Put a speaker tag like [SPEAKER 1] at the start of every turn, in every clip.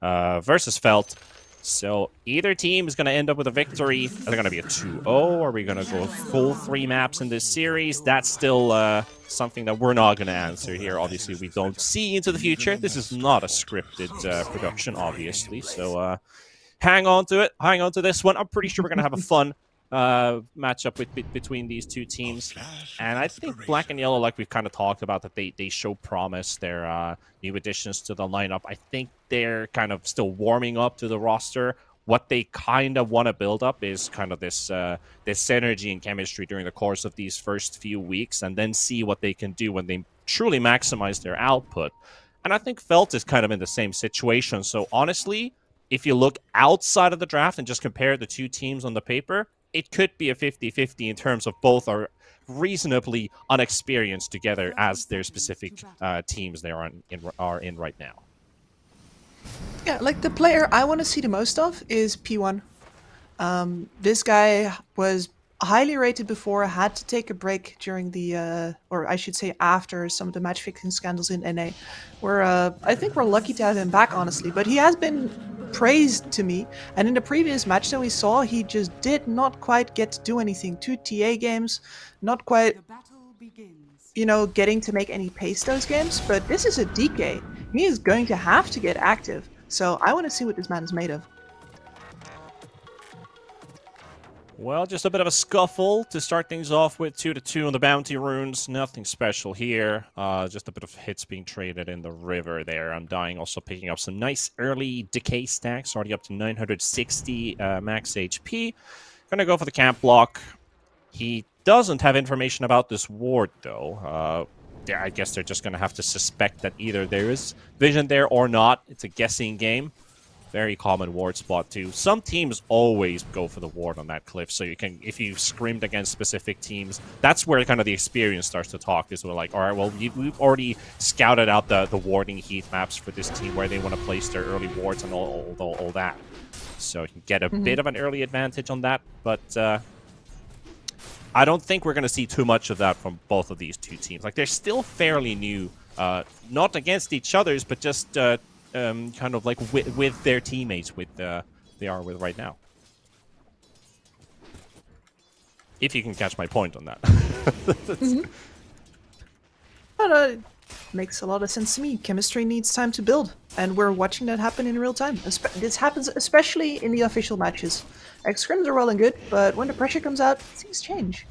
[SPEAKER 1] versus Felt. So either team is going to end up with a victory. Are they going to be a 2-0? Are we going to go full 3 maps in this series? That's still something that we're not going to answer here. Obviously, we don't see into the future. This is not a scripted production, obviously. So hang on to it. Hang on to this one. I'm pretty sure we're going to have a fun matchup between these two teams. And I think Black and Yellow, like we've kind of talked about, that they show promise. They're new additions to the lineup. I think they're kind of still warming up to the roster. What they kind of want to build up is kind of this synergy and chemistry during the course of these first few weeks, and then see what they can do when they truly maximize their output. And I think Felt is kind of in the same situation. So honestly, if you look outside of the draft and just compare the two teams on the paper, it could be a 50-50 in terms of both are reasonably unexperienced together as their specific teams they are in right now.
[SPEAKER 2] Yeah, like the player I want to see the most of is P1. This guy was highly rated before, had to take a break during the, or I should say after some of the match fixing scandals in NA. I think we're lucky to have him back, honestly, but he has been praised to me. And in the previous match that we saw, he just did not quite get to do anything. 2 TA games, not quite, you know, getting to make any pace those games. But this is a DK. He is going to have to get active. So I want to see what this man is made of.
[SPEAKER 1] Well, just a bit of a scuffle to start things off with. 2-2 on the bounty runes. Nothing special here. Just a bit of hits being traded in the river there. Undying also picking up some nice early decay stacks, already up to 960 max HP. Gonna go for the camp block. He doesn't have information about this ward, though. I guess they're just gonna have to suspect that either there is vision there or not. It's a guessing game. Very common ward spot too. Some teams always go for the ward on that cliff, so you can, if you scrimmed against specific teams, that's where kind of the experience starts to talk. Is we're like, all right, well, we've already scouted out the warding heat maps for this team where they want to place their early wards and all that. So you can get a bit of an early advantage on that, but I don't think we're going to see too much of that from both of these two teams. Like, they're still fairly new, not against each other's, but just kind of like with their teammates they are with right now. If you can catch my point on that.
[SPEAKER 2] But it makes a lot of sense to me. Chemistry needs time to build, and we're watching that happen in real time. This happens especially in the official matches. Like, scrims are well and good, but when the pressure comes out, things change.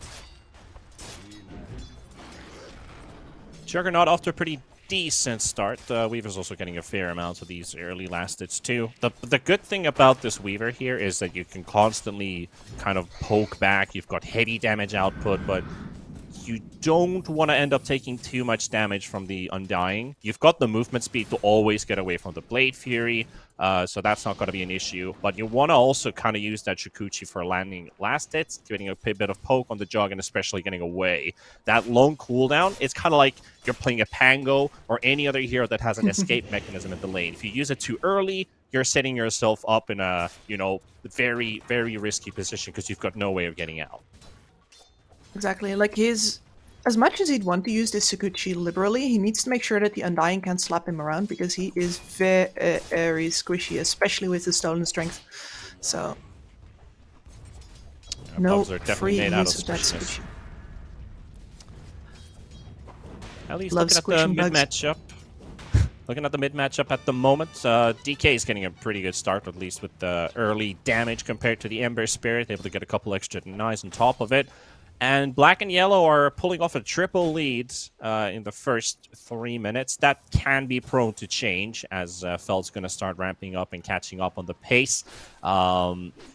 [SPEAKER 1] Juggernaut off to a pretty decent start. Weaver's also getting a fair amount of these early last hits too. The good thing about this Weaver here is that you can constantly kind of poke back. You've got heavy damage output, but you don't want to end up taking too much damage from the Undying. You've got the movement speed to always get away from the Blade Fury, so that's not going to be an issue. But you want to also kind of use that Shukuchi for landing last hits, getting a bit of poke on the Jug, and especially getting away. That long cooldown, it's kind of like you're playing a Pango or any other hero that has an escape mechanism in the lane. If you use it too early, you're setting yourself up in a, you know, very, very risky position because you've got no way of getting out.
[SPEAKER 2] Exactly. Like, as much as he'd want to use this Shukuchi liberally, he needs to make sure that the Undying can't slap him around, because he is very squishy, especially with the stolen strength. So,
[SPEAKER 1] yeah,
[SPEAKER 2] no
[SPEAKER 1] free use of that Shukuchi. At least looking at the mid matchup. Looking at the mid matchup at the moment, DK is getting a pretty good start, at least with the early damage compared to the Ember Spirit, able to get a couple extra denies on top of it. And Black and Yellow are pulling off a triple lead in the first 3 minutes. That can be prone to change as Felt's going to start ramping up and catching up on the pace.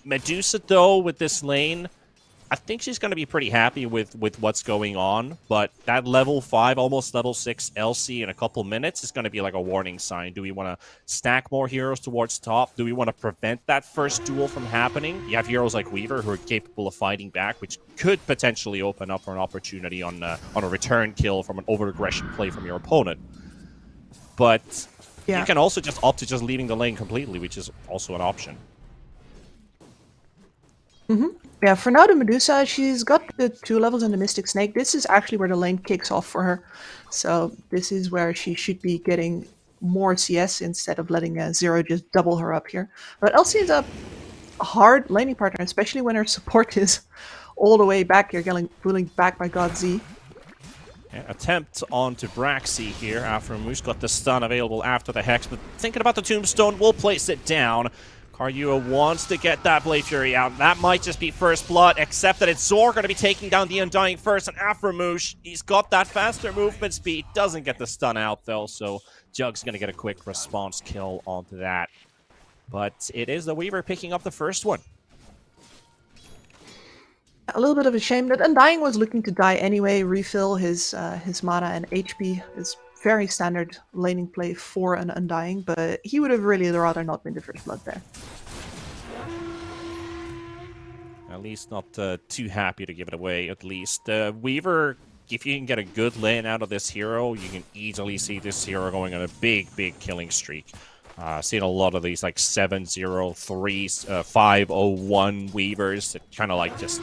[SPEAKER 1] Medusa, though, with this lane, I think she's going to be pretty happy with what's going on. But that level 5, almost level 6 LC in a couple minutes is going to be like a warning sign. Do we want to stack more heroes towards top? Do we want to prevent that first duel from happening? You have heroes like Weaver who are capable of fighting back, which could potentially open up for an opportunity on a return kill from an over-aggression play from your opponent. But yeah, you can also just opt to just leaving the lane completely, which is also an option.
[SPEAKER 2] Yeah, for now, the Medusa, she's got the 2 levels in the Mystic Snake. This is actually where the lane kicks off for her. So this is where she should be getting more CS instead of letting Zero just double her up here. But Elsie is a hard laning partner, especially when her support is all the way back here, getting bullied back by God Z.
[SPEAKER 1] Attempt onto Braxy here after Moose got the stun available after the Hex, but thinking about the Tombstone, will place it down. Karyua wants to get that Blade Fury out. That might just be first blood, except that it's Zor going to be taking down the Undying first, and Aframoosh, he's got that faster movement speed, doesn't get the stun out though, so Jug's going to get a quick response kill onto that. But it is the Weaver picking up the first one.
[SPEAKER 2] A little bit of a shame that Undying was looking to die anyway, refill his mana and HP. Is very standard laning play for an Undying, but he would have really rather not been the first blood there.
[SPEAKER 1] At least not too happy to give it away, at least. Weaver, if you can get a good lane out of this hero, you can easily see this hero going on a big killing streak. Seen a lot of these like 7-0-3, 5-0-1 Weavers that kind of like just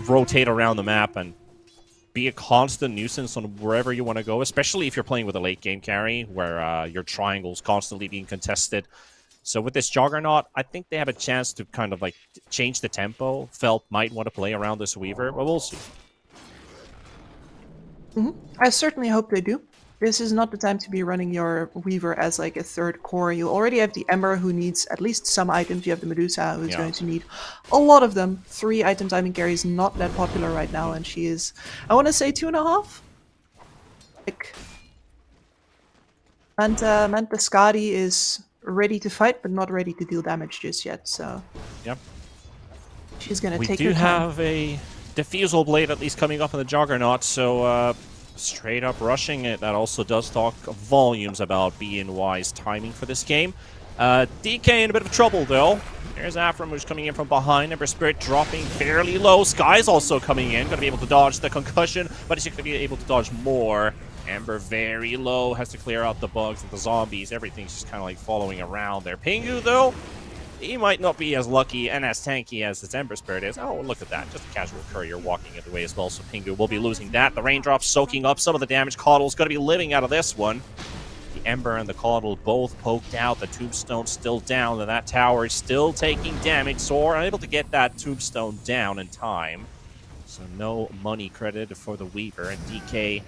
[SPEAKER 1] rotate around the map and be a constant nuisance on wherever you want to go, especially if you're playing with a late game carry where your triangle's constantly being contested. So with this Juggernaut, I think they have a chance to kind of like change the tempo. Felp might want to play around this Weaver, but we'll see.
[SPEAKER 2] I certainly hope they do. This is not the time to be running your Weaver as like a third core. You already have the Ember who needs at least some items. You have the Medusa who's going to need a lot of them. 3 items I mean carry is not that popular right now, and she is, I want to say 2.5? Like, and Skadi is ready to fight, but not ready to deal damage just yet, so...
[SPEAKER 1] Yep.
[SPEAKER 2] She's gonna take her time.
[SPEAKER 1] We do have a Diffusal Blade at least coming up in the Juggernaut, so... straight up rushing it. That also does talk volumes about BNY's timing for this game. DK in a bit of trouble though. There's Afram who's coming in from behind. Ember Spirit dropping fairly low. Sky's also coming in. Going to be able to dodge the concussion, but he's going to be able to dodge more. Ember very low. Has to clear out the bugs and the zombies. Everything's just kind of like following around there. Pingu though, he might not be as lucky and as tanky as his Ember Spirit is. Oh, look at that. Just a casual courier walking it away as well, so Pingu will be losing that. The raindrops soaking up some of the damage. Caudle's going to be living out of this one. The Ember and the Caudle both poked out. The Tombstone still down, and that tower is still taking damage. Zor unable to get that Tombstone down in time. So no money credited for the Weaver, and DK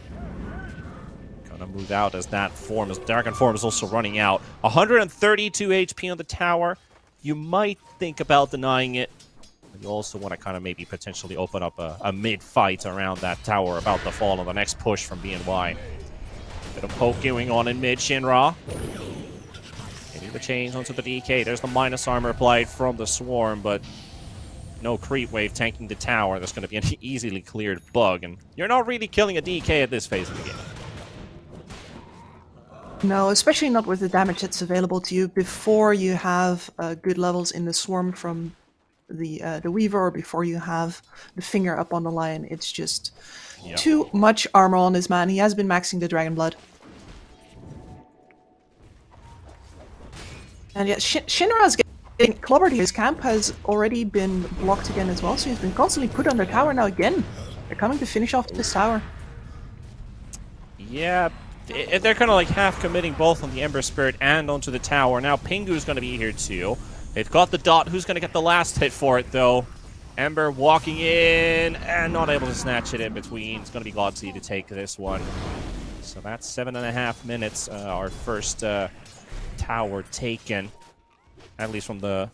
[SPEAKER 1] gonna move out as that form, as Dragon Form is also running out. 132 HP on the tower. You might think about denying it. You also want to kind of maybe potentially open up a mid-fight around that tower about to fall on the next push from BNY. Bit of poke going on in mid. Shinra getting the chains onto the DK. There's the minus armor applied from the Swarm, but no creep wave tanking the tower. That's going to be an easily cleared bug, and you're not really killing a DK at this phase of the game.
[SPEAKER 2] No, especially not with the damage that's available to you before you have good levels in the Swarm from the Weaver, or before you have the finger up on the Lion. It's just too much armor on this man. He has been maxing the Dragon Blood. And yeah, Shinra's getting clobbered here. His camp has already been blocked again as well, so he's been constantly put under tower now again. They're coming to finish off this tower.
[SPEAKER 1] Yeah. They're kind of like half committing both on the Ember Spirit and onto the tower. Now Pingu's going to be here too. They've got the dot. Who's going to get the last hit for it though? Ember walking in and not able to snatch it in between. It's going to be Godsey to take this one. So that's 7.5 minutes. Our first tower taken. At least from the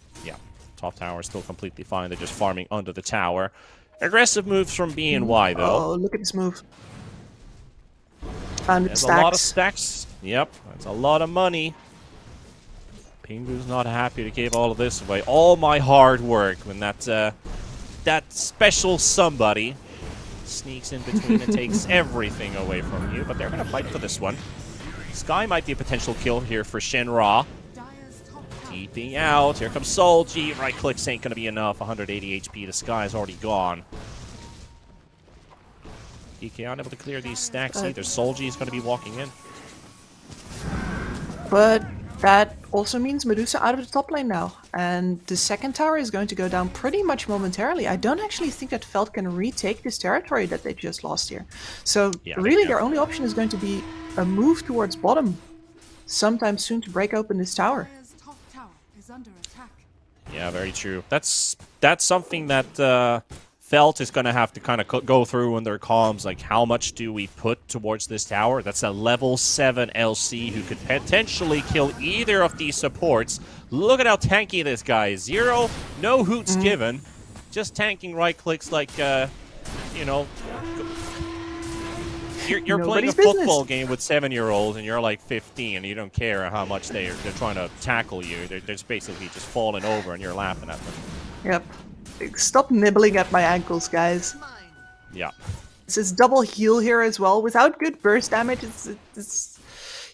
[SPEAKER 1] top tower is still completely fine. They're just farming under the tower. Aggressive moves from BNY though.
[SPEAKER 2] Oh, look at this move. And
[SPEAKER 1] there's a lot of stacks. Yep, that's a lot of money. Pingu's not happy to give all of this away. All my hard work when that special somebody sneaks in between and takes everything away from you. But they're going to fight for this one. Sky might be a potential kill here for Shinra. Keeping out. Here comes Solji. Right clicks ain't going to be enough. 180 HP. The Sky's already gone. DK unable to clear these stacks either. Solji is going to be walking in.
[SPEAKER 2] But that also means Medusa out of the top lane now. And the second tower is going to go down pretty much momentarily. I don't actually think that Feld can retake this territory that they just lost here. So really their only option is going to be a move towards bottom. sometime soon to break open this tower.
[SPEAKER 3] Dire's top tower is under attack.
[SPEAKER 1] Yeah, very true. That's something that Felt is going to have to kind of go through in their comms. Like, how much do we put towards this tower? That's a level 7 LC who could potentially kill either of these supports. Look at how tanky this guy is. Zero, no hoots given. Just tanking right clicks like, you know... You're playing a football game with 7-year-olds and you're like 15 and you don't care how much they're trying to tackle you. They're just basically just falling over and you're laughing at them.
[SPEAKER 2] Yep. Stop nibbling at my ankles, guys.
[SPEAKER 1] Yeah.
[SPEAKER 2] It's this double heal here as well. Without good burst damage, it's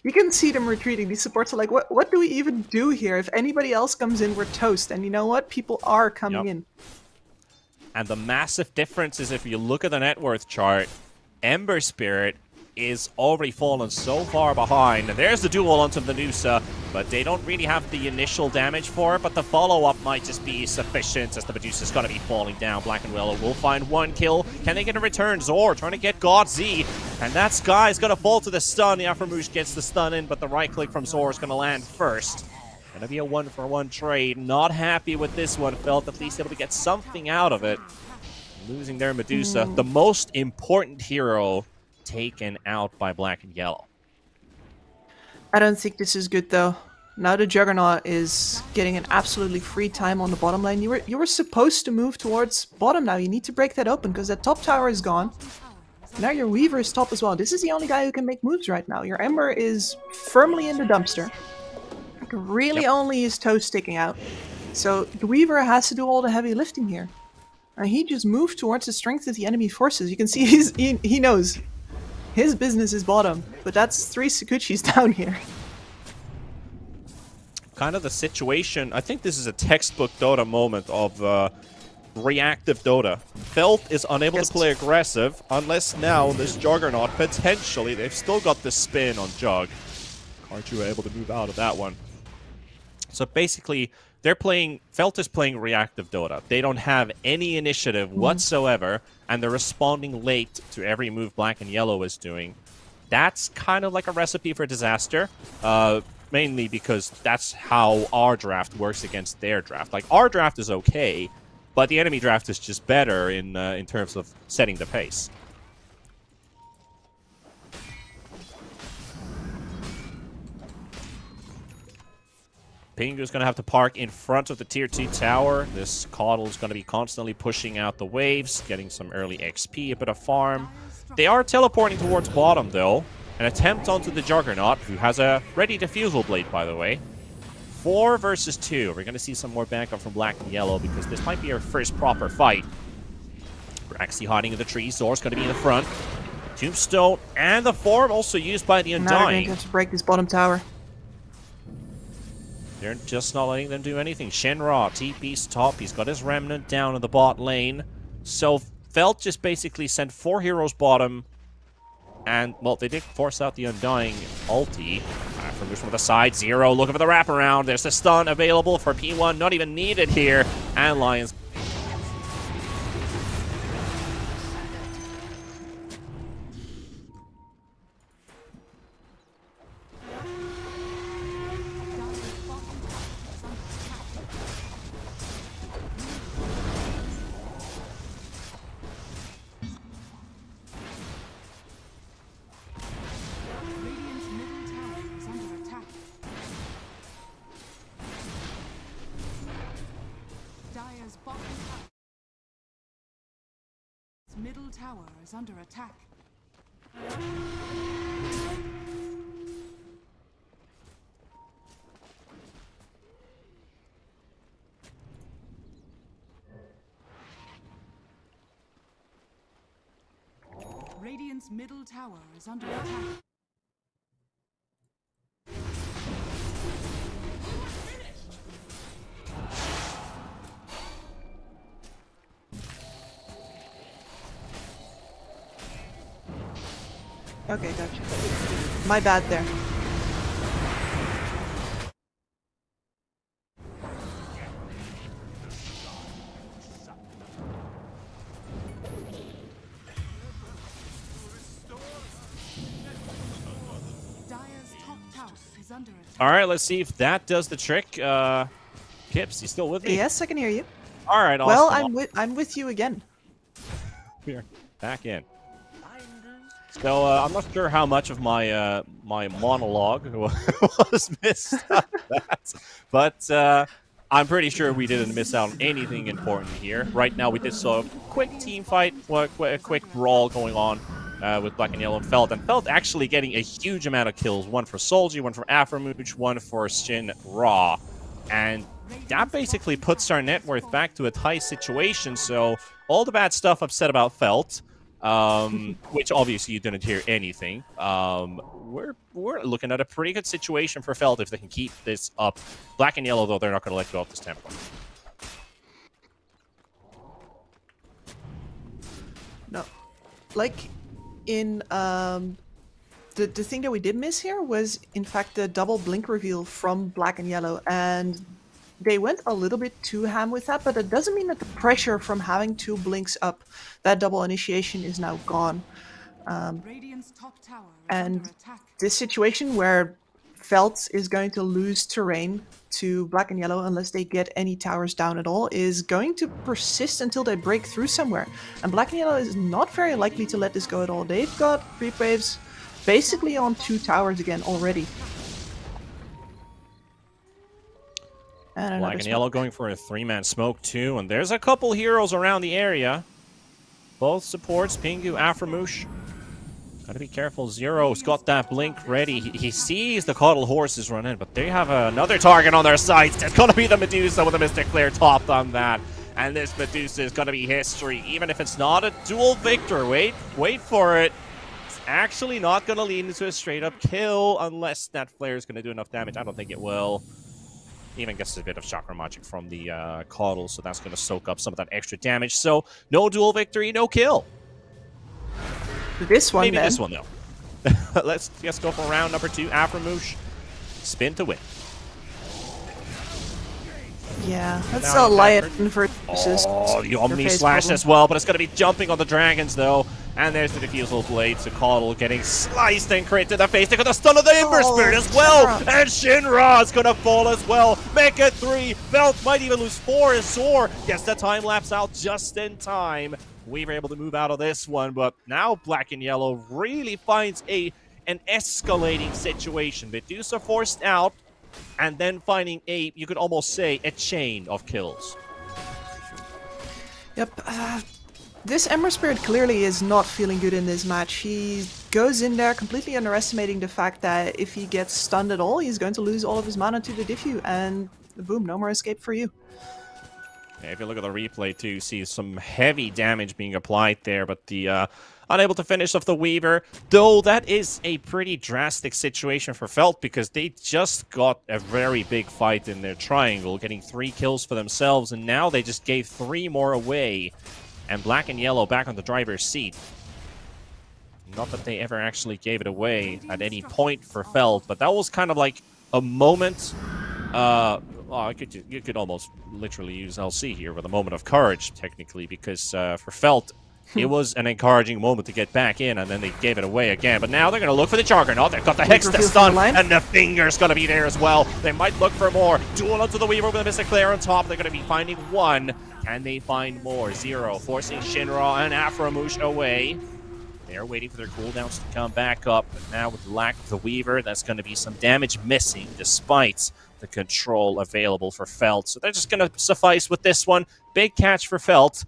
[SPEAKER 2] you can see them retreating. These supports are like, what do we even do here? If anybody else comes in, we're toast. And you know what? People are coming in.
[SPEAKER 1] And the massive difference is if you look at the net worth chart, Ember Spirit is already fallen so far behind. And there's the duel onto the Medusa, but they don't really have the initial damage for it, but the follow-up might just be sufficient as the Medusa's going to be falling down. Black and Willow will find one kill. Can they get a return? Zor trying to get God Z, and that Sky's going to fall to the stun. The Aframouche gets the stun in, but the right click from Zor is going to land first. Going to be a 1-for-1 trade. Not happy with this one. Felt at least able to get something out of it. Losing their Medusa, the most important hero taken out by Black and Yellow.
[SPEAKER 2] I don't think this is good though. Now the Juggernaut is getting an absolutely free time on the bottom lane. You were supposed to move towards bottom now. You need to break that open because that top tower is gone. Now your Weaver is top as well. This is the only guy who can make moves right now. Your Ember is firmly in the dumpster. Really only his toes sticking out. So the Weaver has to do all the heavy lifting here. And he just moved towards the strength of the enemy forces. You can see he knows. His business is bottom, but that's 3 Sakuchis down here.
[SPEAKER 1] Kind of the situation, I think this is a textbook Dota moment of reactive Dota. Felt is unable to play aggressive unless now this Juggernaut, potentially, they've still got the spin on Jug. Aren't you able to move out of that one? So basically, Felt is playing reactive Dota. They don't have any initiative whatsoever, and they're responding late to every move Black and Yellow is doing. That's kind of like a recipe for disaster, mainly because that's how our draft works against their draft. Like, our draft is okay, but the enemy draft is just better in terms of setting the pace. Pingu's going to have to park in front of the tier 2 tower. This Caudle is going to be constantly pushing out the waves, getting some early XP, a bit of farm. They are teleporting towards bottom, though. An attempt onto the Juggernaut, who has a ready defusal blade, by the way. 4 versus 2. We're going to see some more backup from Black and Yellow, because this might be our first proper fight. Braxy hiding in the trees. Zor's going to be in the front. Tombstone and the form also used by the Undying.
[SPEAKER 2] Now we're going to have to break this bottom tower.
[SPEAKER 1] They're just not letting them do anything. Shenra, TP's top. He's got his Remnant down in the bot lane. So Felt just basically sent 4 heroes bottom. And, well, they did force out the Undying ulti. From the side, Zero looking for the wraparound. There's a stun available for P1. Not even needed here. And Lions.
[SPEAKER 3] Middle tower is under attack. Radiant's middle tower is under attack.
[SPEAKER 2] Okay, gotcha. My bad there.
[SPEAKER 3] Dire's top tower is under attack.
[SPEAKER 1] All right, let's see if that does the trick. Kips, you still with me?
[SPEAKER 2] Yes, I can hear you.
[SPEAKER 1] All right, awesome.
[SPEAKER 2] Well, I'm with you again.
[SPEAKER 1] We're back in. So I'm not sure how much of my my monologue was missed out of that, but I'm pretty sure we didn't miss out on anything important here. Right now, we did saw a quick team fight, a quick brawl going on with Black and Yellow and Felt actually getting a huge amount of kills. One for Solji, one for Aframooch, one for Shin Ra, and that basically puts our net worth back to a high situation. So all the bad stuff I've said about Felt. Which obviously you didn't hear anything. We're looking at a pretty good situation for Felt if they can keep this up. Black and Yellow, though, they're not going to let go of this tempo.
[SPEAKER 2] No, like in the thing that we did miss here was in fact the double blink reveal from Black and Yellow, and they went a little bit too ham with that, but it doesn't mean that the pressure from having 2 blinks up, that double initiation, is now gone.
[SPEAKER 3] Radiant's top tower is
[SPEAKER 2] And
[SPEAKER 3] under attack.
[SPEAKER 2] this situation where Felt is going to lose terrain to Black and Yellow unless they get any towers down at all is going to persist until they break through somewhere. And Black and Yellow is not very likely to let this go at all. They've got creep waves basically on 2 towers again already. And
[SPEAKER 1] Black and Yellow going for a 3-man smoke, too. And there's a couple heroes around the area. Both supports, Pingu, Aframooch. Gotta be careful. Zero's got that blink ready. He sees the Cuddle Horses run in, but they have another target on their sights. It's gonna be the Medusa with a Mystic Flare topped on that. And this Medusa is gonna be history, even if it's not a dual victor. Wait for it. It's actually not gonna lead into a straight-up kill unless that Flare is gonna do enough damage. I don't think it will. Even gets a bit of chakra magic from the Caudal, so that's going to soak up some of that extra damage. So, no dual victory, no kill.
[SPEAKER 2] This one,
[SPEAKER 1] Maybe
[SPEAKER 2] then.
[SPEAKER 1] this one, though. Let's just go for round number 2. Aframooch, spin to win.
[SPEAKER 2] Yeah, that's
[SPEAKER 1] Now
[SPEAKER 2] a lion versus...
[SPEAKER 1] Oh, the Omni
[SPEAKER 2] Interface
[SPEAKER 1] Slash
[SPEAKER 2] problem.
[SPEAKER 1] as well, but it's going to be jumping on the dragons, though. And there's the Diffusal Blade to Caudal getting sliced and crit to the face. They got the stun of the Ember Spirit as well.
[SPEAKER 2] Shinra.
[SPEAKER 1] And Shinra is going to fall as well. Make it 3. Felt might even lose 4 as Zor gets the time lapse out just in time. We were able to move out of this one, but now Black and Yellow really finds an escalating situation. Medusa forced out, and then finding you could almost say, a chain of kills.
[SPEAKER 2] Yep. This Ember Spirit clearly is not feeling good in this match. He goes in there completely underestimating the fact that if he gets stunned at all, he's going to lose all of his mana to the Diffu, and boom, no more escape for you.
[SPEAKER 1] Yeah, if you look at the replay too, you see some heavy damage being applied there, but the unable to finish off the Weaver. Though that is a pretty drastic situation for Felt, because they just got a very big fight in their triangle, getting 3 kills for themselves, and now they just gave 3 more away. And Black and Yellow back on the driver's seat. Not that they ever actually gave it away at any point for Felt, but that was kind of like a moment. You could almost literally use LC here with a moment of courage, technically, because for Felt, it was an encouraging moment to get back in, and then they gave it away again. But now they're going to look for the Juggernaut. They've got the Hex to stun, and the Finger's going to be there as well. They might look for more. Duel onto the Weaver with a Mystic Flare on top. They're going to be finding 1. Can they find more? 0, forcing Shinra and Aframooch away. They're waiting for their cooldowns to come back up. But now with the lack of the Weaver, that's going to be some damage missing, despite the control available for Felt. So they're just going to suffice with this one. Big catch for Felt.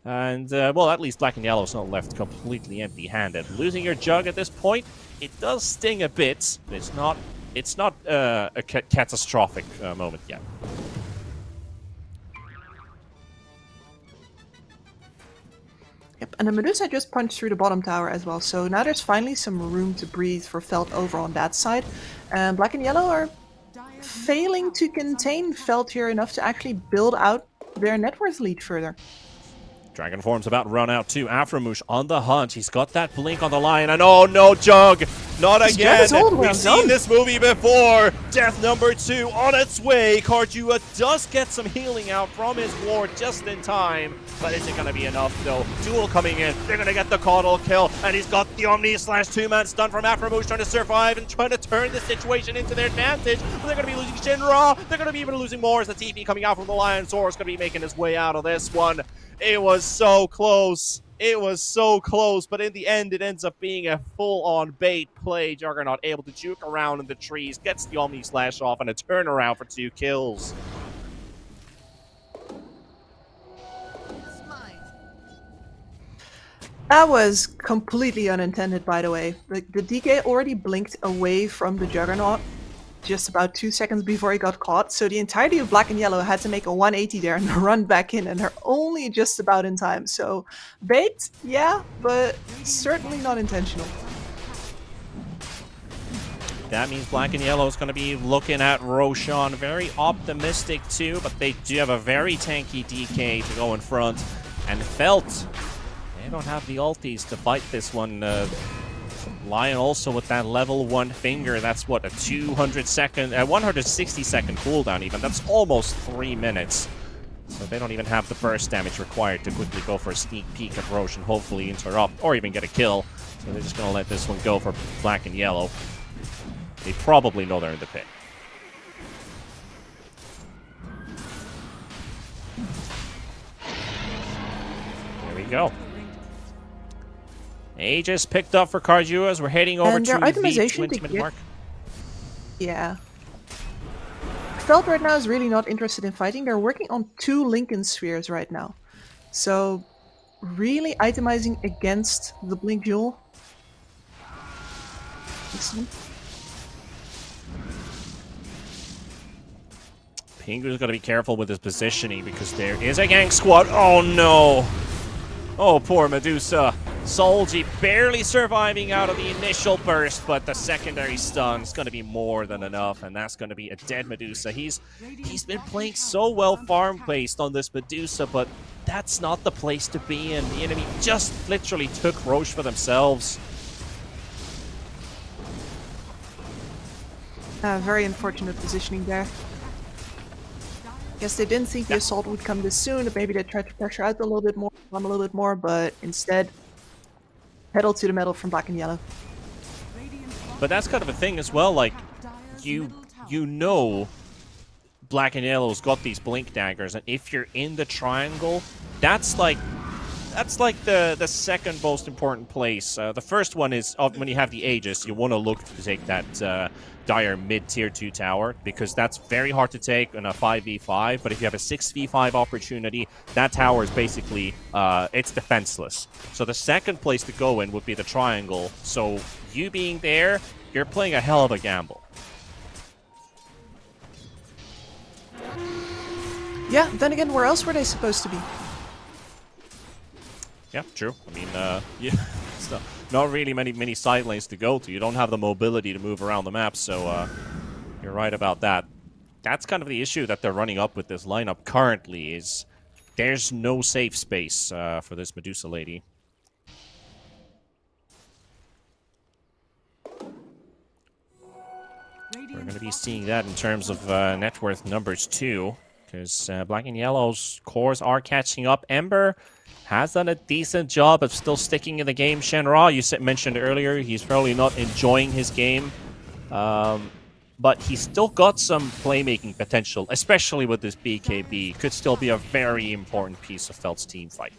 [SPEAKER 1] And, well, at least Black and Yellow's not left completely empty-handed. Losing your Jug at this point, it does sting a bit, but it's not a catastrophic moment yet.
[SPEAKER 2] Yep, and the Medusa just punched through the bottom tower as well, so now there's finally some room to breathe for Felt over on that side. And Black and Yellow are failing to contain Felt here enough to actually build out their net worth lead further.
[SPEAKER 1] Dragon form's about to run out too. Aframooch on the hunt. He's got that blink on the line, and oh no, Jug! Not
[SPEAKER 2] This
[SPEAKER 1] again.
[SPEAKER 2] Jugger's all the way
[SPEAKER 1] We've
[SPEAKER 2] on
[SPEAKER 1] seen
[SPEAKER 2] zone.
[SPEAKER 1] this movie before. Death number 2 on its way. Cardua does get some healing out from his ward just in time. But is it going to be enough, though? Duel coming in. They're going to get the Caudal kill. And he's got the Omni/2-man stun from Afromush trying to survive and trying to turn the situation into their advantage. But they're going to be losing Shinra. They're going to be even losing more as the TP coming out from the Lion Soar is going to be making his way out of this one. It was so close. It was so close, but in the end, it ends up being a full-on bait play. Juggernaut able to juke around in the trees, gets the Omni/Slash off, and a turnaround for 2 kills.
[SPEAKER 2] That was completely unintended, by the way. The DK already blinked away from the Juggernaut just about 2 seconds before he got caught, so the entirety of Black and Yellow had to make a 180 there and run back in, and they're only just about in time. So, bait, yeah, but certainly not intentional.
[SPEAKER 1] That means Black and Yellow is going to be looking at Roshan. Very optimistic too, but they do have a very tanky DK to go in front. And Felt, they don't have the ultis to fight this one. Lion also with that level 1 finger. That's what, a 160 second cooldown even. That's almost 3 minutes. So they don't even have the burst damage required to quickly go for a sneak peek at Roche and hopefully interrupt or even get a kill. So they're just going to let this one go for Black and Yellow. They probably know they're in the pit. There we go. Aegis picked up for Cardua as we're heading over
[SPEAKER 2] And
[SPEAKER 1] to
[SPEAKER 2] their
[SPEAKER 1] the
[SPEAKER 2] itemization
[SPEAKER 1] 20-minute mark.
[SPEAKER 2] Yeah. Felt right now is really not interested in fighting. They're working on 2 Lincoln Spheres right now. So, really itemizing against the Blink Jewel.
[SPEAKER 1] Pingu's got to be careful with his positioning because there is a gang squad. Oh no! Oh, poor Medusa. Solji barely surviving out of the initial burst, but the secondary stun is going to be more than enough, and that's going to be a dead Medusa. He's been playing so well farm-based on this Medusa, but that's not the place to be in. The enemy just literally took Roche for themselves.
[SPEAKER 2] Very unfortunate positioning there. Guess they didn't think the assault would come this soon. Maybe they tried to pressure out a little bit more, but instead, pedal to the metal from Black and Yellow.
[SPEAKER 1] But that's kind of a thing as well. Like, you know, Black and Yellow's got these blink daggers, and if you're in the triangle, that's like the second most important place. The first one is when you have the Aegis, you want to look to take that dire mid-tier 2 tower, because that's very hard to take in a 5v5, but if you have a 6v5 opportunity, that tower is basically, it's defenseless. So the second place to go in would be the triangle, so you being there, you're playing a hell of a gamble.
[SPEAKER 2] Yeah, then again, where else were they supposed to be?
[SPEAKER 1] Yeah, true. I mean, yeah, it's not really many side lanes to go to. You don't have the mobility to move around the map, so you're right about that. That's kind of the issue that they're running up with this lineup currently, is there's no safe space for this Medusa lady. We're going to be seeing that in terms of net worth numbers too, because Black and Yellow's cores are catching up. Ember has done a decent job of still sticking in the game. Shenra, you mentioned earlier, he's probably not enjoying his game. But he's still got some playmaking potential, especially with this BKB. Could still be a very important piece of Felt's team fight.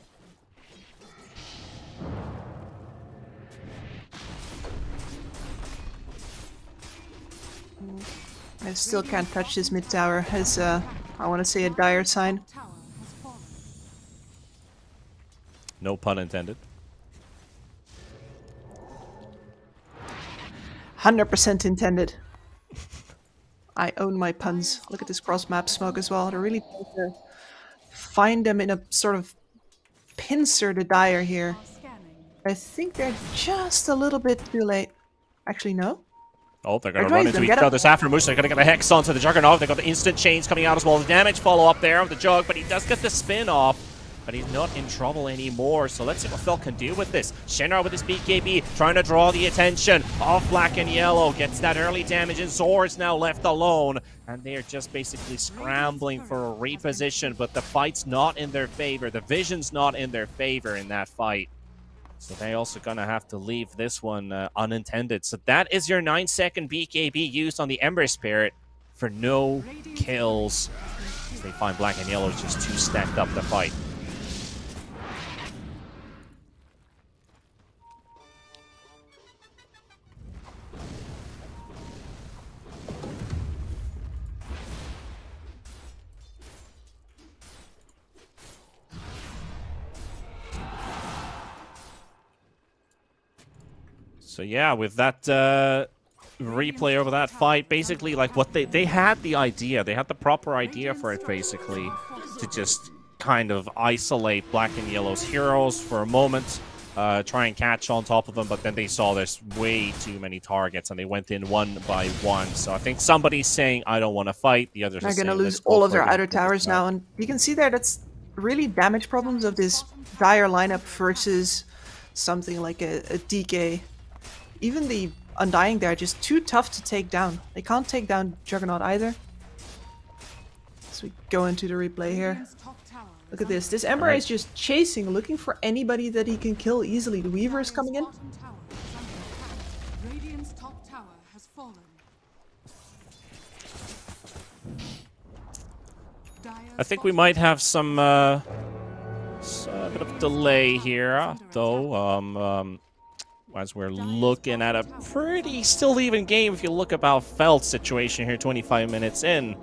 [SPEAKER 2] I still can't touch this mid tower. Has I want to say a dire sign.
[SPEAKER 1] No pun intended.
[SPEAKER 2] 100% intended. I own my puns. Look at this cross map smoke as well. They're really trying to find them in a sort of pincer to dire here. I think they're just a little bit too late. Actually, no.
[SPEAKER 1] Oh, they're going to run into each other's Afromush. They're going to get the Hex onto the Juggernaut. They've got the instant chains coming out as well. The damage follow-up there on the Jug, but he does get the spin off. but he's not in trouble anymore. So let's see what Phil can do with this. Shinra with his BKB, trying to draw the attention of Black and Yellow. Gets that early damage, and Zor's now left alone. And they are just basically scrambling for a reposition, but the fight's not in their favor. The vision's not in their favor in that fight. So they also gonna have to leave this one unintended. So that is your 9-second BKB used on the Ember Spirit for no kills. They find Black and Yellow just too stacked up to fight. So yeah, with that replay over that fight, basically like what they had the idea, they had the proper idea for it basically, to just kind of isolate Black and Yellow's heroes for a moment, try and catch on top of them, but then they saw there's way too many targets and they went in one by one. So I think somebody's saying, I don't want to fight, the others are
[SPEAKER 2] They're going to
[SPEAKER 1] saying,
[SPEAKER 2] lose all of their outer towers now, and you can see there that's really damage problems of this dire lineup versus something like a DK. Even the Undying there are just too tough to take down. They can't take down Juggernaut either. So we go into the replay here. Look at this. This Ember is just chasing, looking for anybody that he can kill easily. The Weaver is coming in.
[SPEAKER 3] Radiant's top tower has fallen.
[SPEAKER 1] I think we might have some a bit of delay here, though. As we're looking at a pretty still even game, if you look about Felt's situation here, 25 minutes in,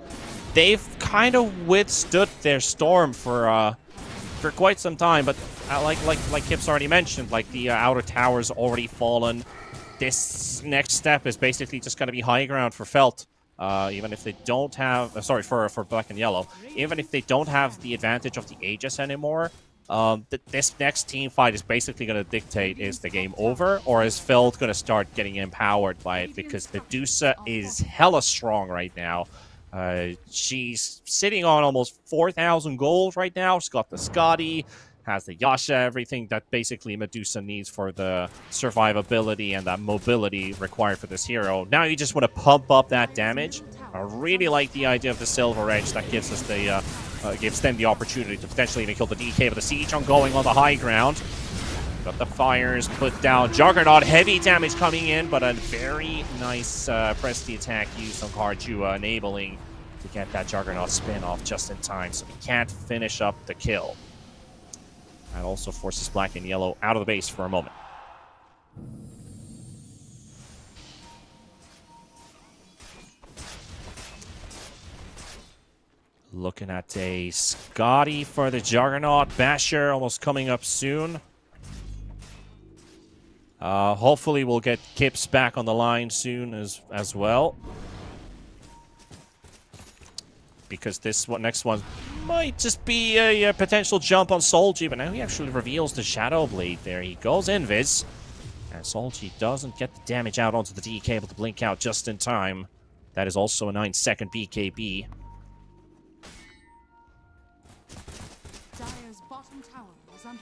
[SPEAKER 1] they've kind of withstood their storm for quite some time. But like Kip's already mentioned, like the outer tower's already fallen. This next step is basically just going to be high ground for Felt. Even if they don't have, sorry, for Black and Yellow, even if they don't have the advantage of the Aegis anymore, this next team fight is basically going to dictate, is the game over, or is Feld going to start getting empowered by it? Because Medusa is hella strong right now. She's sitting on almost 4,000 gold right now. She's got the Scotty, has the Yasha, everything that basically Medusa needs for the survivability and that mobility required for this hero. Now you just want to pump up that damage. I really like the idea of the Silver Edge. That gives us the gives them the opportunity to potentially even kill the DK with the siege ongoing on the high ground. Got the fires put down. Juggernaut, heavy damage coming in, but a very nice press the attack used on Karjua, enabling to get that Juggernaut spin off just in time, so we can't finish up the kill. That also forces Black and Yellow out of the base for a moment. Looking at a Scotty for the Juggernaut. Basher almost coming up soon. Hopefully we'll get Kips back on the line soon as well. Because this next one might just be a potential jump on Solji, but now he actually reveals the Shadow Blade there. He goes invis, and Solji doesn't get the damage out onto the DK, able to blink out just in time. That is also a 9-second BKB.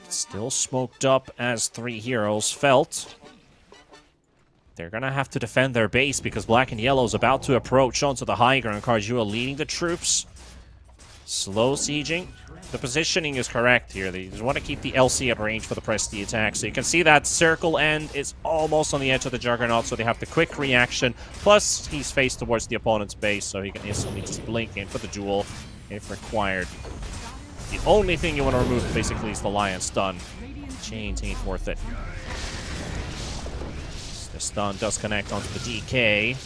[SPEAKER 1] Still smoked up as three heroes felt. They're gonna have to defend their base because Black and Yellow is about to approach onto the high ground. Karjua leading the troops. Slow sieging. The positioning is correct here. They just want to keep the LC at range for the press the attack. So you can see that circle end is almost on the edge of the Juggernaut, so they have the quick reaction. Plus, he's faced towards the opponent's base, so he can instantly just blink in for the duel if required. The only thing you want to remove, basically, is the Lion stun. Chains ain't worth it. The stun does connect onto the DK.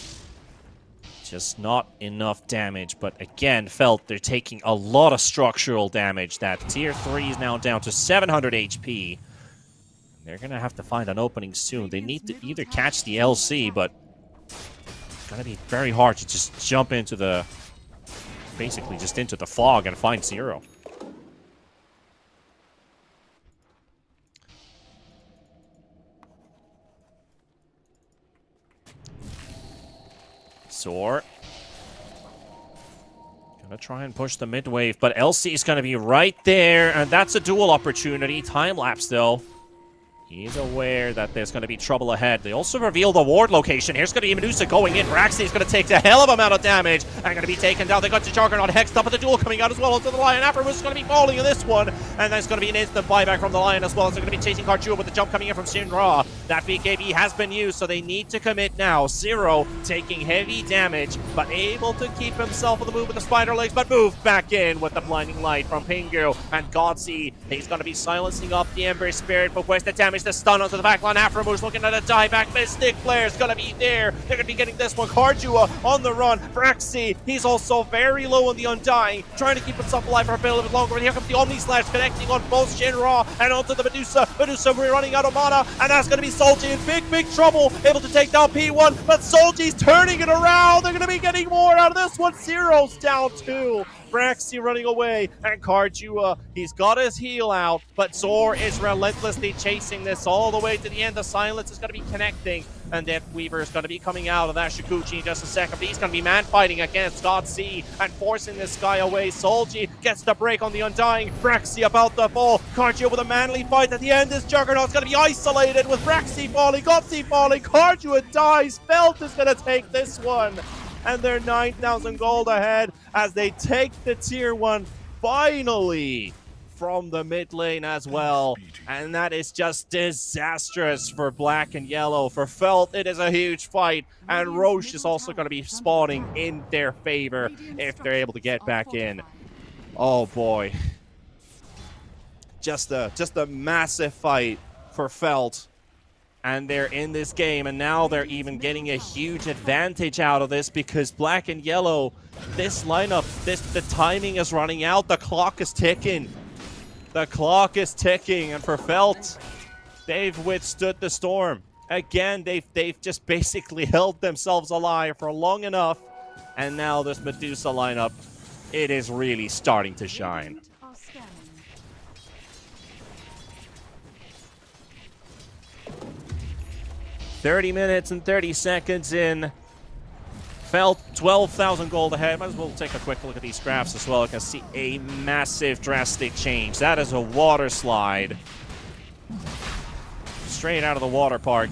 [SPEAKER 1] Just not enough damage, but again, Felt they're taking a lot of structural damage. That tier 3 is now down to 700 HP. They're going to have to find an opening soon. They need to either catch the LC, but it's going to be very hard to just jump into the... basically just into the fog and find Zero. Zor Gonna try and push the mid wave, but LC is gonna be right there, and that's a duel opportunity. Time lapse though. He's aware that there's going to be trouble ahead. They also reveal the ward location. Here's going to be Medusa going in. Braxley's going to take a hell of amount of damage and going to be taken down. They got the Juggernaut Hex top of the duel coming out as well onto the Lion. Afterwards is going to be falling in this one. And there's going to be an instant buyback from the Lion as well. So they're going to be chasing Karjua with the jump coming in from Shinra. That BKB has been used, so they need to commit now. Zero taking heavy damage, but able to keep himself on the move with the spider legs, but move back in with the blinding light from Pingu. And Godsey, he's going to be silencing up the Ember Spirit, but where's the damage? The stun onto the backline. Aframu's looking at a dieback. Mystic Flare's gonna be there. They're gonna be getting this one. Karjua on the run. Braxy, he's also very low on the Undying, trying to keep himself alive for a little bit longer. And here comes the Omni Slash connecting on both Shinra and onto the Medusa. Medusa running out of mana, and that's gonna be Solji in big trouble. Able to take down P1, but Solji's turning it around. They're gonna be getting more out of this one. Zero's down 2. Braxy running away, and Karjua, he's got his heal out, but Zor is relentlessly chasing this all the way to the end. The Silence is going to be connecting, and Death Weaver is going to be coming out of that Shikuchi in just a second, but he's going to be man-fighting against God C and forcing this guy away. Solji gets the break on the Undying. Braxy about to fall. Karjua with a manly fight at the end. This Juggernaut's going to be isolated with Braxy falling, God C falling. Karjua dies. Felt is going to take this one. And they're 9,000 gold ahead as they take the tier 1 finally from the mid lane as well. And that is just disastrous for Black and Yellow. For Felt, it is a huge fight. And Roche is also going to be spawning in their favor if they're able to get back in. Oh boy. Just a massive fight for Felt. And they're in this game, and now they're even getting a huge advantage out of this because Black and Yellow, this lineup, the timing is running out. The clock is ticking. The clock is ticking, and for Felt, they've withstood the storm. Again, they've just basically held themselves alive for long enough, and now this Medusa lineup, it is really starting to shine. 30 minutes and 30 seconds in. Felt 12,000 gold ahead. Might as well take a quick look at these graphs as well. You can see a massive drastic change. That is a water slide. Straight out of the water park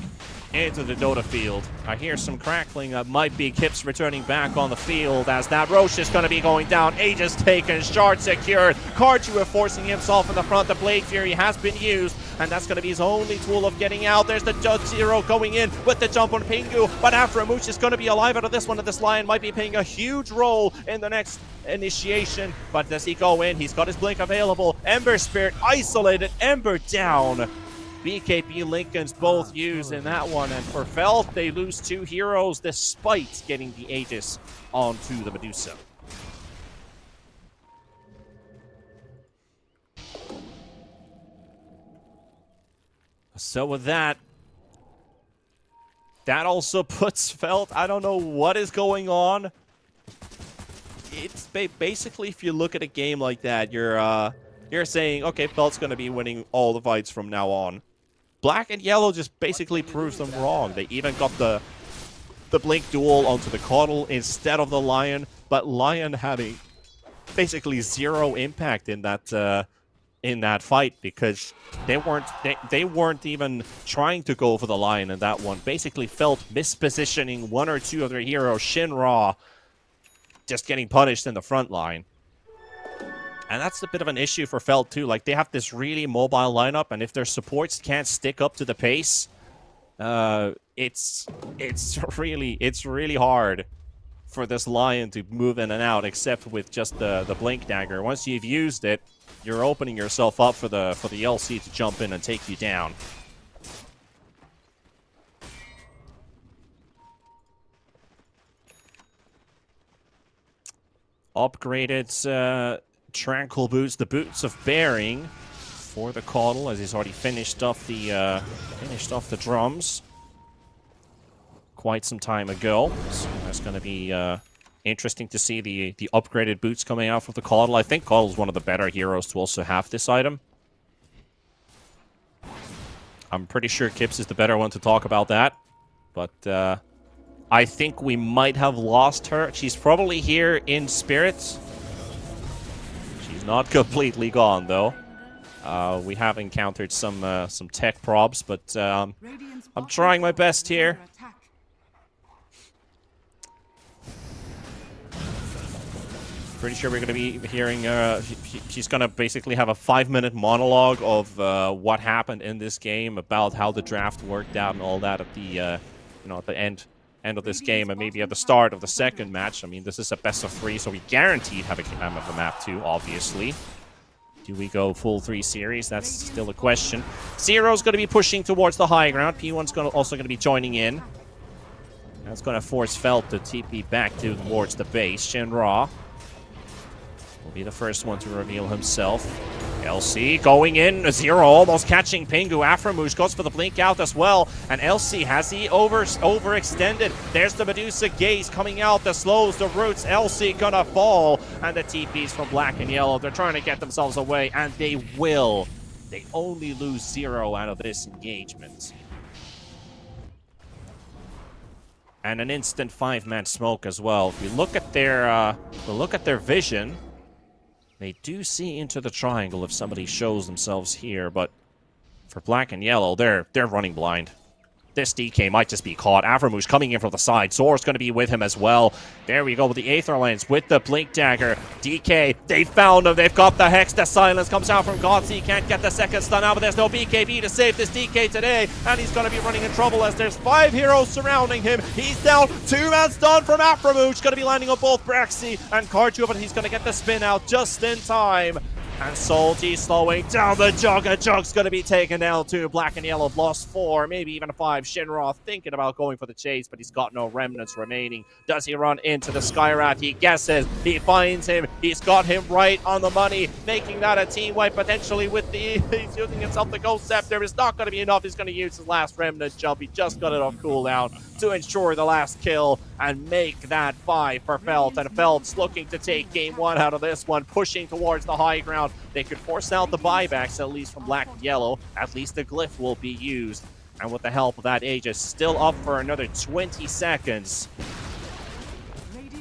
[SPEAKER 1] into the Dota field. I hear some crackling. That might be Kips returning back on the field as that Roche is going to be going down. Aegis taken, shard secured. Karjua forcing himself in the front. The Blade Fury has been used, and that's going to be his only tool of getting out. There's the Zero going in with the jump on Pingu, but Aframuch is going to be alive out of this one, and this Lion might be playing a huge role in the next initiation. But does he go in? He's got his blink available. Ember Spirit isolated. Ember down. BKB Lincolns both used in that one, and for Felt, they lose 2 heroes despite getting the Aegis onto the Medusa. So with that, that also puts Felt, I don't know what is going on. It's basically, if you look at a game like that, you're saying, okay, Felt's going to be winning all the fights from now on. Black and Yellow just basically proves them wrong. They even got the Blink duel onto the Coddle instead of the Lion, but Lion having basically 0 impact in that fight because they weren't even trying to go for the Lion in that one. Basically Felt mispositioning 1 or 2 of their heroes. Shinra just getting punished in the front line. And that's a bit of an issue for Felt too. Like, they have this really mobile lineup, and if their supports can't stick up to the pace, it's really hard for this Lion to move in and out, except with just the Blink Dagger. Once you've used it, you're opening yourself up for the LC to jump in and take you down. Upgraded Tranquil Boots, the Boots of Bearing for the Coddle, as he's already finished off the drums quite some time ago. So that's going to be interesting to see the upgraded boots coming out from the Coddle. I think Coddle's one of the better heroes to also have this item. I'm pretty sure Kips is the better one to talk about that, but I think we might have lost her. She's probably here in spirit. She's not completely gone, though. We have encountered some tech probs, but I'm trying my best here. Pretty sure we're going to be hearing, she's going to basically have a 5-minute monologue of what happened in this game, about how the draft worked out and all that at the, you know, at the end of this game, and maybe at the start of the second match. I mean, this is a best of 3, so we guaranteed have a map 2, obviously. Do we go full 3 series? That's still a question. Zero's going to be pushing towards the high ground. P1's also going to be joining in. That's going to force Felt to TP back towards the base. Shinra will be the first one to reveal himself. LC going in. Zero almost catching Pingu. Aframoosh goes for the blink out as well. And LC, has he overextended? There's the Medusa Gaze coming out. The slows, the roots. LC gonna fall. And the TPs from Black and Yellow. They're trying to get themselves away. And they will. They only lose 0 out of this engagement. And an instant 5-man smoke as well. If we look at their vision, they do see into the triangle if somebody shows themselves here, but for Black and Yellow, they're running blind. This DK might just be caught. Aframoosh coming in from the side. Zor's going to be with him as well. There we go with the Aether Lens with the Blink Dagger. DK, they found him. They've got the Hex. The Silence comes out from Godsey. Can't get the second stun out, but there's no BKB to save this DK today. And he's going to be running in trouble as there's 5 heroes surrounding him. He's down. 2-man stun from Aframoosh. Going to be landing on both Braxy and Karju, but he's going to get the spin out just in time. And Solty slowing down the Jug. And Jug's going to be taken down too. Black and Yellow have lost 4, maybe even 5. Shinra thinking about going for the chase, but he's got no remnants remaining. Does he run into the Skyrath? He guesses. He finds him. He's got him right on the money, making that a team wipe potentially with the... He's using himself the Ghost Scepter. It's not going to be enough. He's going to use his last remnant jump. He just got it off cooldown to ensure the last kill and make that 5 for Felt. And Felt's looking to take game 1 out of this one, pushing towards the high ground. They could force out the buybacks, at least from Black and Yellow. At least the glyph will be used. And with the help of that Aegis, still up for another 20 seconds.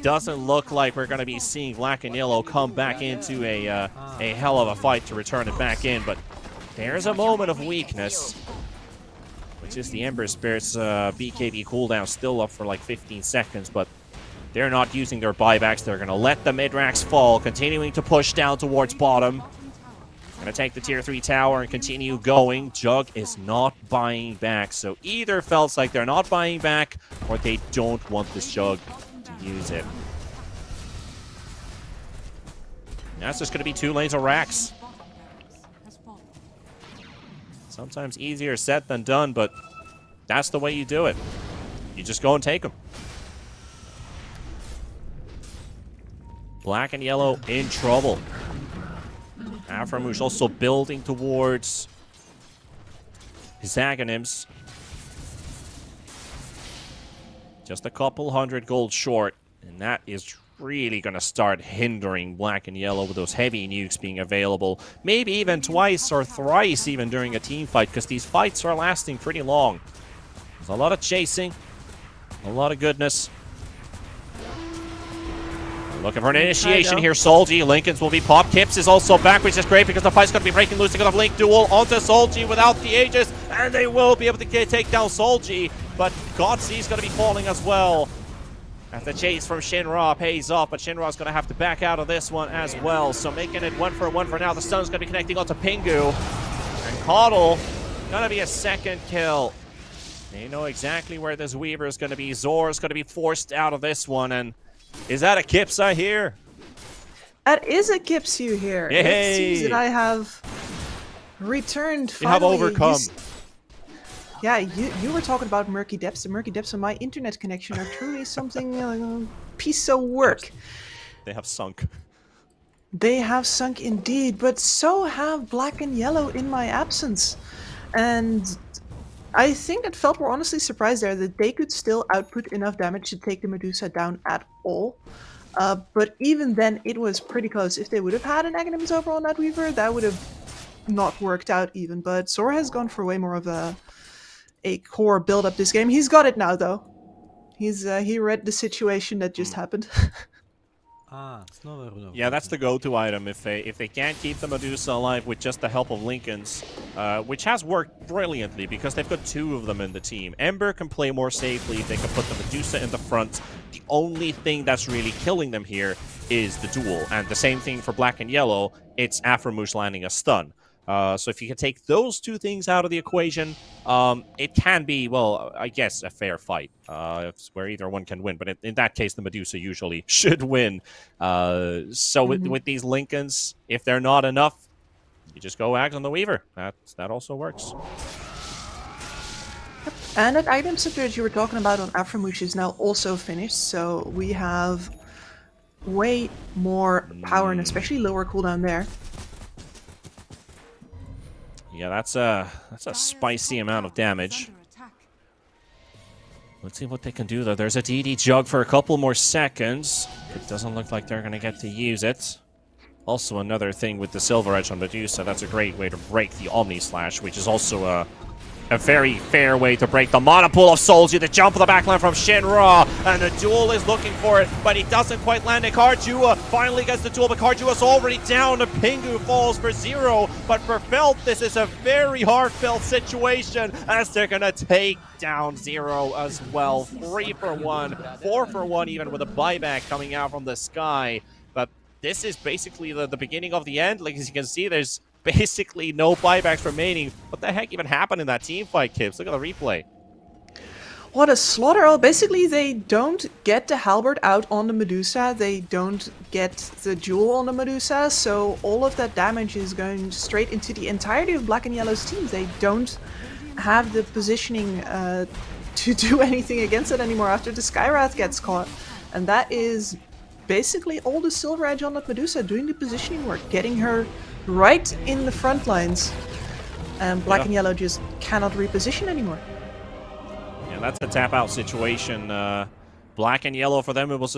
[SPEAKER 1] Doesn't look like we're going to be seeing Black and Yellow come back into a hell of a fight to return it back in. But there's a moment of weakness, which is the Ember Spirit's BKB cooldown still up for like 15 seconds, but they're not using their buybacks. They're going to let the mid-racks fall, continuing to push down towards bottom. Going to take the tier 3 tower and continue going. Jug is not buying back, so either feels like they're not buying back or they don't want this Jug to use it. That's just going to be 2 lanes of racks. Sometimes easier said than done, but that's the way you do it. You just go and take them. Black and Yellow in trouble. Aframoosh also building towards his Aghanim's. Just a couple 100 gold short, and that is really going to start hindering Black and Yellow with those heavy nukes being available. Maybe even twice or thrice even during a team fight, because these fights are lasting pretty long. There's a lot of chasing, a lot of goodness. Looking for an initiation here, Solji. Lincoln's will be popped. Kips is also back, which is great because the fight's going to be breaking loose. They're going to Link duel onto Solji without the Aegis, and they will be able to take down Solji, but Godsea's going to be falling as well. As the chase from Shinra pays off, but Shinra's going to have to back out of this one as well. So making it 1-for-1 for now. The stun's going to be connecting onto Pingu. And Coddle, going to be a second kill. They know exactly where this Weaver is going to be. Zor's going to be forced out of this one, and is that a Kips I hear?
[SPEAKER 2] That is a Kips you hear.
[SPEAKER 1] Yay.
[SPEAKER 2] It seems that I have returned finally.
[SPEAKER 1] You have overcome.
[SPEAKER 2] Yeah, you were talking about murky depths. The murky depths of my internet connection are truly something piece of work.
[SPEAKER 1] They have sunk.
[SPEAKER 2] They have sunk indeed, but so have Black and Yellow in my absence. And I think that Felt were honestly surprised there that they could still output enough damage to take the Medusa down at all. But even then, it was pretty close. If they would have had an Aghanim's over on that Weaver, that would have not worked out even. But Sora has gone for way more of a core build-up this game. He's got it now, though. He read the situation that just happened.
[SPEAKER 1] Yeah, that's the go-to item if they can't keep the Medusa alive with just the help of Lincolns, which has worked brilliantly because they've got 2 of them in the team. Ember can play more safely. They can put the Medusa in the front. The only thing that's really killing them here is the duel, and the same thing for Black and Yellow. It's Aframouche landing a stun. So if you can take those 2 things out of the equation, it can be, well, I guess, a fair fight, where either one can win. But in that case, the Medusa usually should win. So with these Lincolns, if they're not enough, you just go Ags on the Weaver. That also works.
[SPEAKER 2] And that item set that you were talking about on Aframouche is now also finished, so we have way more power and especially lower cooldown there.
[SPEAKER 1] Yeah, that's a spicy amount of damage. Let's see what they can do, though. There's a DD Jug for a couple more seconds. It doesn't look like they're going to get to use it. Also, another thing with the Silver Edge on Medusa, that's a great way to break the Omni Slash, which is also a very fair way to break the Monopool of Souls. You the jump of the backline from Shinra, and the duel is looking for it, but he doesn't quite land it. Karjua finally gets the duel, but Karjua's already down. The Pingu falls for 0, but for Felt, this is a very heartfelt situation, as they're gonna take down 0 as well. 3 for 1, 4 for 1 even, with a buyback coming out from the sky. But this is basically the beginning of the end. Like, as you can see, there's basically no buybacks remaining. What the heck even happened in that team fight, Kips? Look at the replay.
[SPEAKER 2] What a slaughter. Basically, they don't get the halberd out on the Medusa. They don't get the jewel on the Medusa. So all of that damage is going straight into the entirety of Black and Yellow's team. They don't have the positioning to do anything against it anymore after the Skywrath gets caught. And that is basically all the Silver Edge on that Medusa doing the positioning work, getting her right in the front lines, and Black and Yellow just cannot reposition anymore.
[SPEAKER 1] Yeah, that's a tap out situation. Black and Yellow, for them, it was